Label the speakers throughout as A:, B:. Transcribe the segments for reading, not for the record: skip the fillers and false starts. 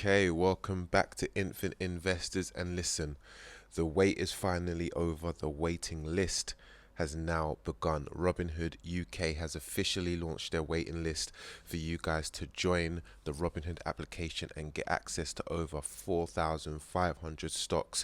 A: Okay, welcome back to Infant Investors. And listen, the wait is finally over. The waiting list has now begun. Robinhood UK has officially launched their waiting list for you guys to join the Robinhood application and get access to over 4,500 stocks.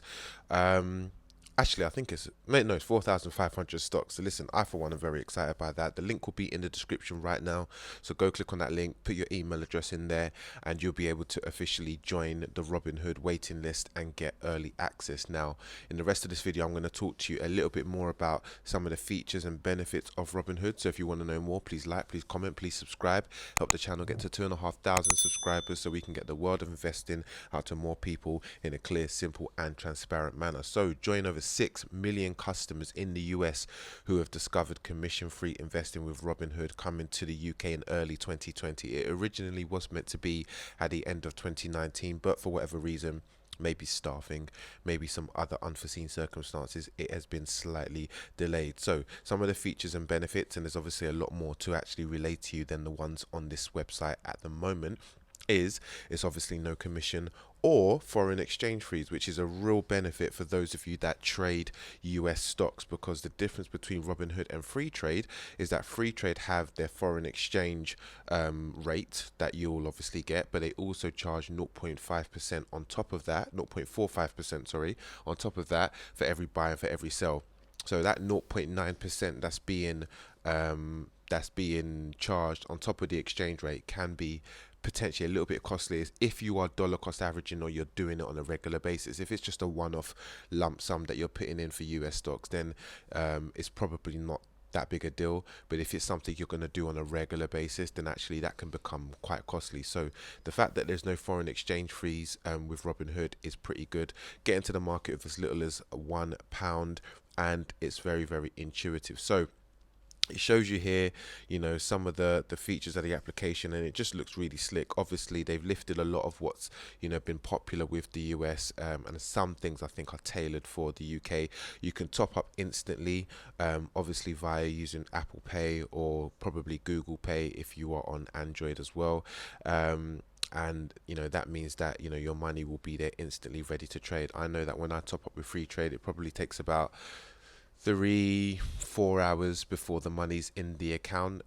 A: Actually, I think it's 4,500 stocks. So listen, I for one am very excited by that. The link will be in the description right now. So go click on that link, put your email address in there, and you'll be able to officially join the Robinhood waiting list and get early access. Now, in the rest of this video, I'm going to talk to you a little bit more about some of the features and benefits of Robinhood. So if you want to know more, please like, please comment, please subscribe. Help the channel get to 2,500 subscribers so we can get the world of investing out to more people in a clear, simple, and transparent manner. So join over 6 million customers in the US who have discovered commission-free investing with Robinhood coming to the UK in early 2020. It originally was meant to be at the end of 2019, but for whatever reason, maybe staffing, maybe some other unforeseen circumstances, it has been slightly delayed. So some of the features and benefits, and there's obviously a lot more to actually relate to you than the ones on this website at the moment, is it's obviously no commission or foreign exchange fees, which is a real benefit for those of you that trade US stocks, because the difference between Robinhood and free trade is that free trade have their foreign exchange rate that you'll obviously get, but they also charge 0.5% on top of that, 0.45%, sorry, on top of that for every buy and for every sell. So that 0.9% that's being charged on top of the exchange rate can be potentially a little bit costly if you are dollar cost averaging or you're doing it on a regular basis. If it's just a one-off lump sum that you're putting in for US stocks, then it's probably not that big a deal. But if it's something you're going to do on a regular basis, then actually that can become quite costly. So the fact that there's no foreign exchange fees with Robinhood is pretty good. Get into the market with as little as £1, and it's very, very intuitive. So it shows you here, some of the features of the application, and it just looks really slick. Obviously, they've lifted a lot of what's, been popular with the US, and some things I think are tailored for the UK. You can top up instantly, obviously via using Apple Pay or probably Google Pay if you are on Android as well. And that means that your money will be there instantly ready to trade. I know that when I top up with free trade, it probably takes about 3-4 hours before the money's in the account,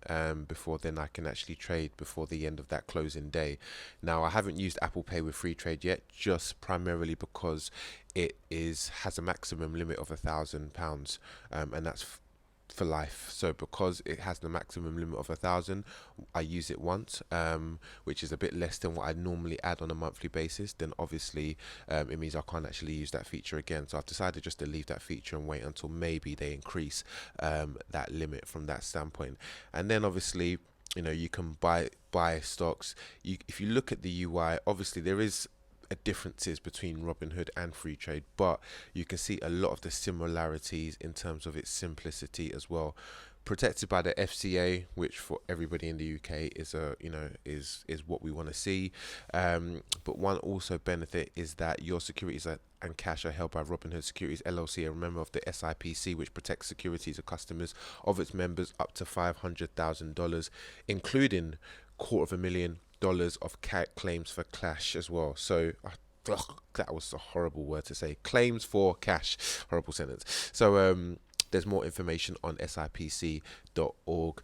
A: before then I can actually trade before the end of that closing day. Now, I haven't used Apple Pay with free trade yet, just primarily because it has a maximum limit of £1,000, and that's for life. So because it has the maximum limit of 1,000, I use it once, which is a bit less than what I normally add on a monthly basis. Then obviously it means I can't actually use that feature again. So I've decided just to leave that feature and wait until maybe they increase that limit from that standpoint. And then obviously you can buy stocks. If you look at the UI, obviously there is differences between Robinhood and free trade, but you can see a lot of the similarities in terms of its simplicity as well. Protected by the FCA, which for everybody in the UK is is what we want to see. But one also benefit is that your securities and cash are held by Robinhood Securities LLC, a member of the SIPC, which protects securities of customers of its members up to $500,000, including $250,000 of claims for cash as well. So that was a horrible word to say. Claims for cash. Horrible sentence. So there's more information on sipc.org,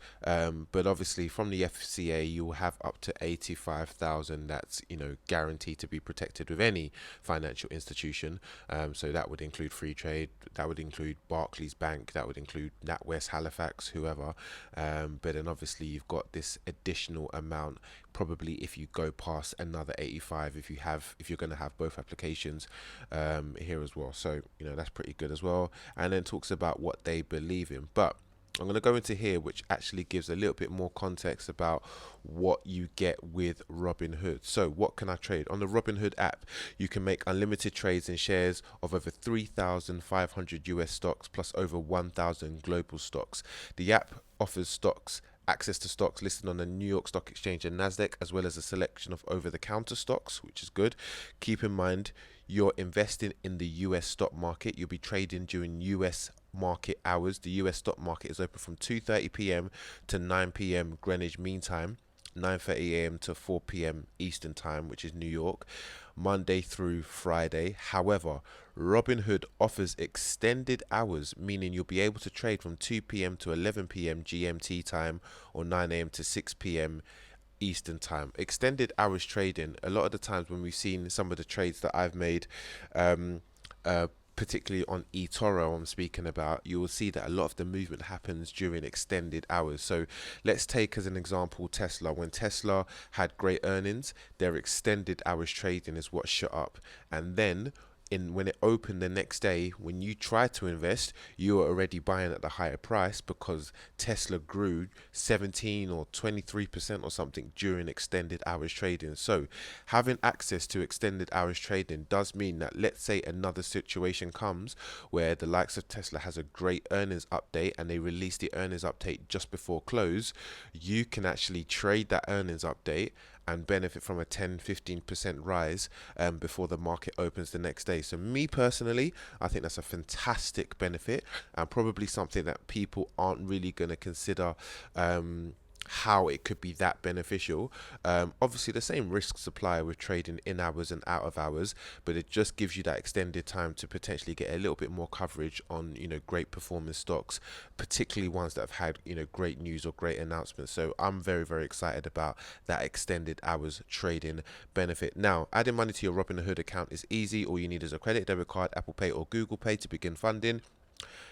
A: but obviously from the FCA you will have up to 85,000 that's guaranteed to be protected with any financial institution. So that would include free trade, that would include Barclays Bank, that would include NatWest, Halifax, whoever. But then obviously you've got this additional amount probably if you go past another 85, if you're going to have both applications here as well. So that's pretty good as well. And then talks about what they believe in, but I'm going to go into here, which actually gives a little bit more context about what you get with Robinhood. So what can I trade? On the Robinhood app, you can make unlimited trades in shares of over 3,500 US stocks plus over 1,000 global stocks. The app offers access to stocks listed on the New York Stock Exchange and Nasdaq, as well as a selection of over-the-counter stocks, which is good. Keep in mind, you're investing in the US stock market. You'll be trading during US market hours. The US stock market is open from 2:30 p.m. to 9 p.m. Greenwich Mean Time. 9:30 a.m. to 4 p.m. Eastern time, which is New York, Monday through Friday. However, Robinhood offers extended hours, meaning you'll be able to trade from 2 p.m. to 11 p.m. GMT time or 9 a.m. to 6 p.m. Eastern time. Extended hours trading, a lot of the times when we've seen some of the trades that I've made, um, particularly on eToro I'm speaking about, you will see that a lot of the movement happens during extended hours. So let's take as an example Tesla. When Tesla had great earnings, their extended hours trading is what shot up. And then when it opened the next day, when you try to invest, you were already buying at the higher price because Tesla grew 17 or 23% or something during extended hours trading. So having access to extended hours trading does mean that, let's say another situation comes where the likes of Tesla has a great earnings update and they release the earnings update just before close, you can actually trade that earnings update and benefit from a 10-15% rise before the market opens the next day. So me personally, I think that's a fantastic benefit and probably something that people aren't really going to consider, how it could be that beneficial. Obviously the same risks apply with trading in hours and out of hours, but it just gives you that extended time to potentially get a little bit more coverage on, great performing stocks, particularly ones that have had, great news or great announcements. So I'm very, very excited about that extended hours trading benefit. Now, adding money to your Robinhood account is easy. All you need is a credit, debit card, Apple Pay or Google Pay to begin funding.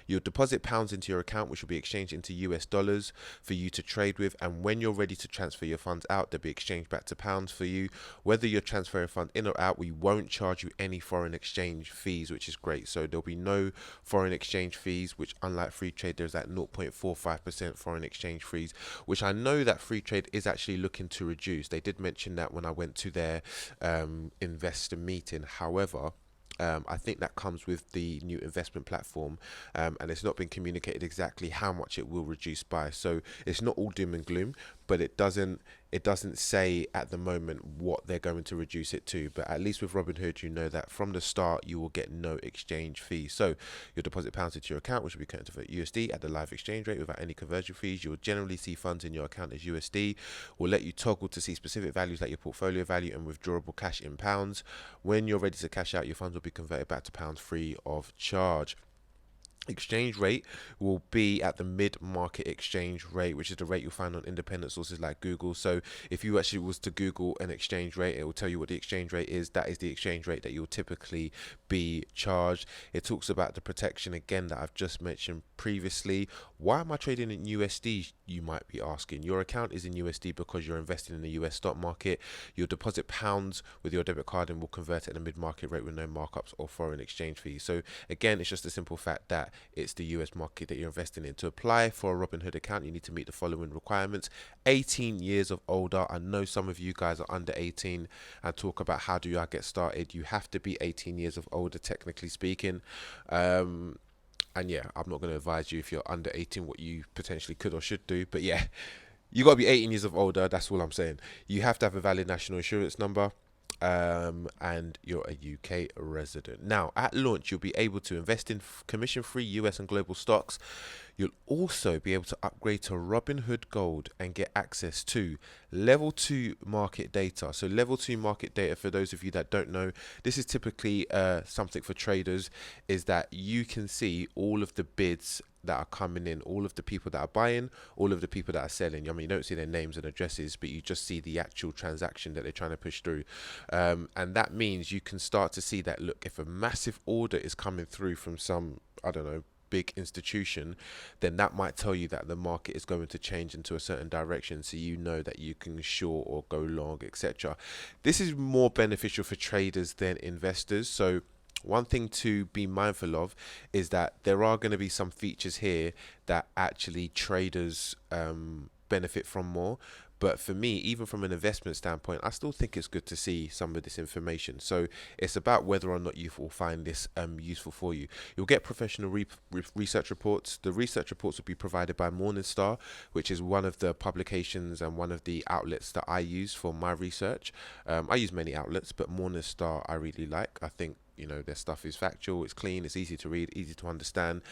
A: You'll deposit pounds into your account, which will be exchanged into US dollars for you to trade with. And when you're ready to transfer your funds out, they'll be exchanged back to pounds for you. Whether you're transferring funds in or out, we won't charge you any foreign exchange fees, which is great. So there'll be no foreign exchange fees, which unlike free trade, there's that 0.45% foreign exchange fees, which I know that free trade is actually looking to reduce. They did mention that when I went to their investor meeting. However, I think that comes with the new investment platform, and it's not been communicated exactly how much it will reduce by. So it's not all doom and gloom, but it doesn't say at the moment what they're going to reduce it to. But at least with Robinhood, you know that from the start you will get no exchange fees. So you'll deposit pounds into your account, which will be converted to USD at the live exchange rate without any conversion fees. You'll generally see funds in your account as USD. Will let you toggle to see specific values like your portfolio value and withdrawable cash in pounds. When you're ready to cash out, your funds will be converted back to pounds free of charge. Exchange rate will be at the mid-market exchange rate, which is the rate you'll find on independent sources like Google. So if you actually was to Google an exchange rate, it will tell you what the exchange rate is. That is the exchange rate that you'll typically be charged. It talks about the protection again that I've just mentioned previously. Why am I trading in USD, you might be asking? Your account is in USD because you're investing in the US stock market. You'll deposit pounds with your debit card and will convert at the mid-market rate with no markups or foreign exchange fees. So again, it's just a simple fact that it's the US market that you're investing in. To apply for a Robinhood account, you need to meet the following requirements: 18 years of older. I know some of you guys are under 18 and talk about how do I get started. You have to be 18 years of older, technically speaking. And yeah, I'm not going to advise you if you're under 18 what you potentially could or should do. But yeah, you got to be 18 years of older. That's all I'm saying. You have to have a valid national insurance number. And you're a UK resident. Now, at launch, you'll be able to invest in commission-free US and global stocks. You'll also be able to upgrade to Robinhood Gold and get access to level 2 market data. So level 2 market data, for those of you that don't know, this is typically something for traders, is that you can see all of the bids that are coming in, all of the people that are buying, all of the people that are selling. I mean, you don't see their names and addresses, but you just see the actual transaction that they're trying to push through. And that means you can start to see that, look, if a massive order is coming through from some, I don't know, big institution, then that might tell you that the market is going to change into a certain direction, so you know that you can short or go long, etc. This is more beneficial for traders than investors. So one thing to be mindful of is that there are going to be some features here that actually traders benefit from more. But for me, even from an investment standpoint, I still think it's good to see some of this information. So it's about whether or not you will find this useful for you. You'll get professional research reports. The research reports will be provided by Morningstar, which is one of the publications and one of the outlets that I use for my research. I use many outlets, but Morningstar I really like. I think you know, their stuff is factual, it's clean, it's easy to read, easy to understand.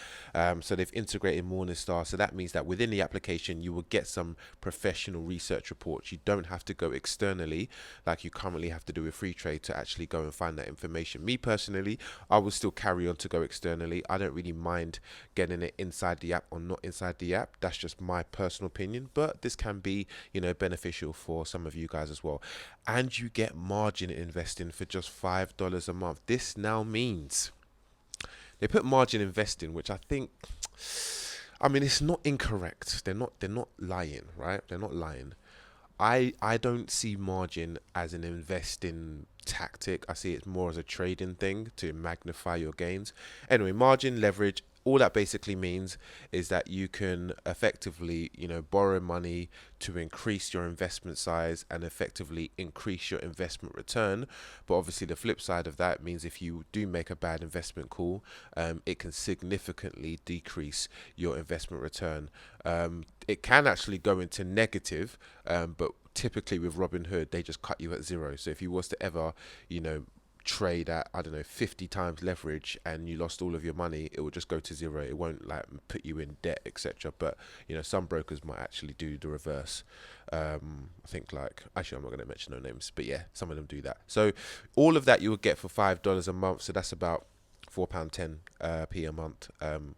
A: So they've integrated Morningstar, so that means that within the application you will get some professional research reports. You don't have to go externally like you currently have to do with free trade to actually go and find that information. Me personally, I will still carry on to go externally. I don't really mind getting it inside the app or not inside the app. That's just my personal opinion, but this can be, you know, beneficial for some of you guys as well. And you get margin investing for just $5 a month. This now means they put margin investing, which I think, I mean, it's not incorrect. They're not lying, right? They're not lying. I don't see margin as an investing tactic. I see it more as a trading thing to magnify your gains. Anyway, margin, leverage, all that basically means is that you can effectively, you know, borrow money to increase your investment size and effectively increase your investment return. But obviously the flip side of that means if you do make a bad investment call, it can significantly decrease your investment return. It can actually go into negative, but typically with Robinhood they just cut you at zero. So if you was to ever, you know, trade at, I don't know, 50 times leverage and you lost all of your money, it will just go to zero. It won't like put you in debt, etc. But you know, some brokers might actually do the reverse. I think, like, actually I'm not going to mention no names, but yeah, some of them do that. So all of that you will get for $5 a month, so that's about £4.10 p a month,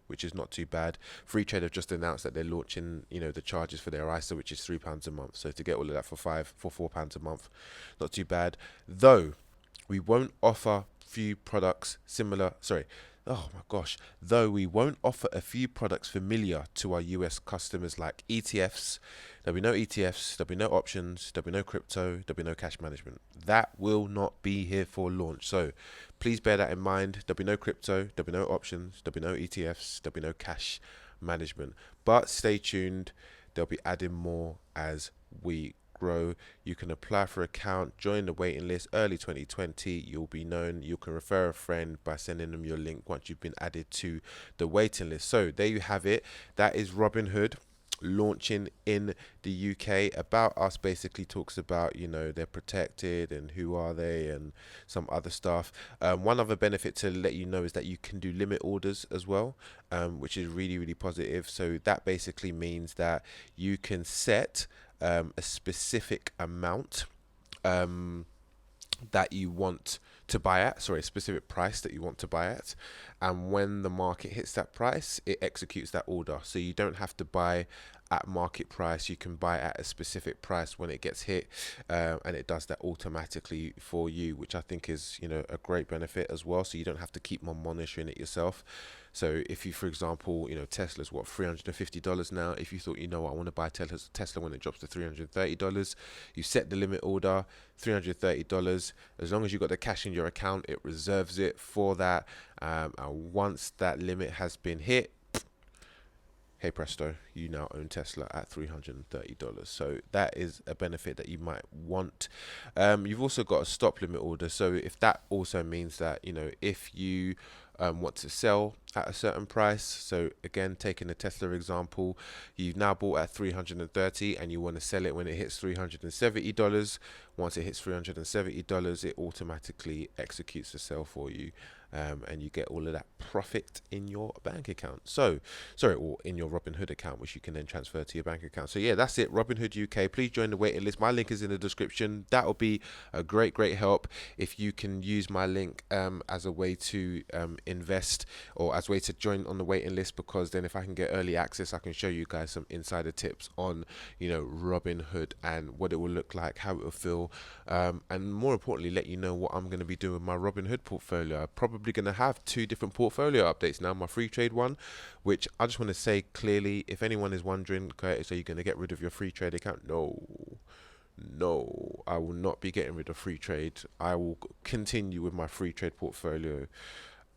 A: which is not too bad. Free Trade have just announced that they're launching, you know, the charges for their ISA, which is £3 a month. So to get all of that for £4 a month, not too bad. Though we won't offer few products similar. Sorry. Oh my gosh. Though we won't offer a few products familiar to our US customers like ETFs. There'll be no ETFs, there'll be no options, there'll be no crypto, there'll be no cash management. That will not be here for launch. So please bear that in mind. There'll be no crypto, there'll be no options, there'll be no ETFs, there'll be no cash management. But stay tuned. They'll be adding more as we grow. You can apply for an account, join the waiting list early 2020. You'll be known. You can refer a friend by sending them your link once you've been added to the waiting list. So there you have it. That is Robinhood launching in the UK. About Us basically talks about, you know, they're protected and who are they and some other stuff. One other benefit to let you know is that you can do limit orders as well, which is really, really positive. So that basically means that you can set a specific amount that you want to buy at, sorry, a specific price that you want to buy at, and when the market hits that price, it executes that order. So you don't have to buy at market price, you can buy at a specific price when it gets hit, and it does that automatically for you, which I think is, you know, a great benefit as well. So you don't have to keep on monitoring it yourself. So if you, for example, you know, Tesla's what, $350 now. If you thought, you know what, I want to buy Tesla when it drops to $330, you set the limit order, $330. As long as you've got the cash in your account, it reserves it for that. And once that limit has been hit, hey presto, you now own Tesla at $330. So that is a benefit that you might want. You've also got a stop limit order. So if that also means that, you know, if you want to sell at a certain price, so again, taking the Tesla example, you've now bought at 330 and you want to sell it when it hits $370. Once it hits $370, it automatically executes the sale for you. And you get all of that profit in your bank account. So, sorry, or in your Robinhood account, which you can then transfer to your bank account. So yeah, that's it. Robinhood UK. Please join the waiting list. My link is in the description. That will be a great, great help if you can use my link as a way to invest, or as a way to join on the waiting list, because then if I can get early access, I can show you guys some insider tips on, you know, Robinhood and what it will look like, how it will feel, and more importantly, let you know what I'm going to be doing with my Robinhood portfolio. I'm probably going to have 2 different portfolio updates now. My free trade one, which I just want to say clearly, if anyone is wondering, okay, so you're going to get rid of your free trade account? No, I will not be getting rid of free trade. I will continue with my free trade portfolio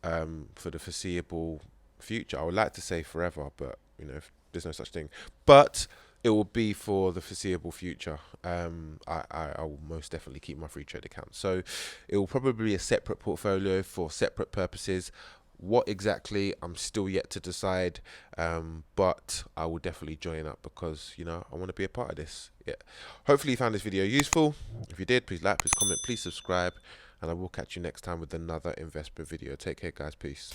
A: for the foreseeable future. I would like to say forever, but you know, there's no such thing. But it will be for the foreseeable future. I will most definitely keep my free trade account. So it will probably be a separate portfolio for separate purposes. What exactly, I'm still yet to decide, but I will definitely join up because, you know, I want to be a part of this. Yeah. Hopefully you found this video useful. If you did, please like, please comment, please subscribe. and I will catch you next time with another investment video. Take care, guys. Peace.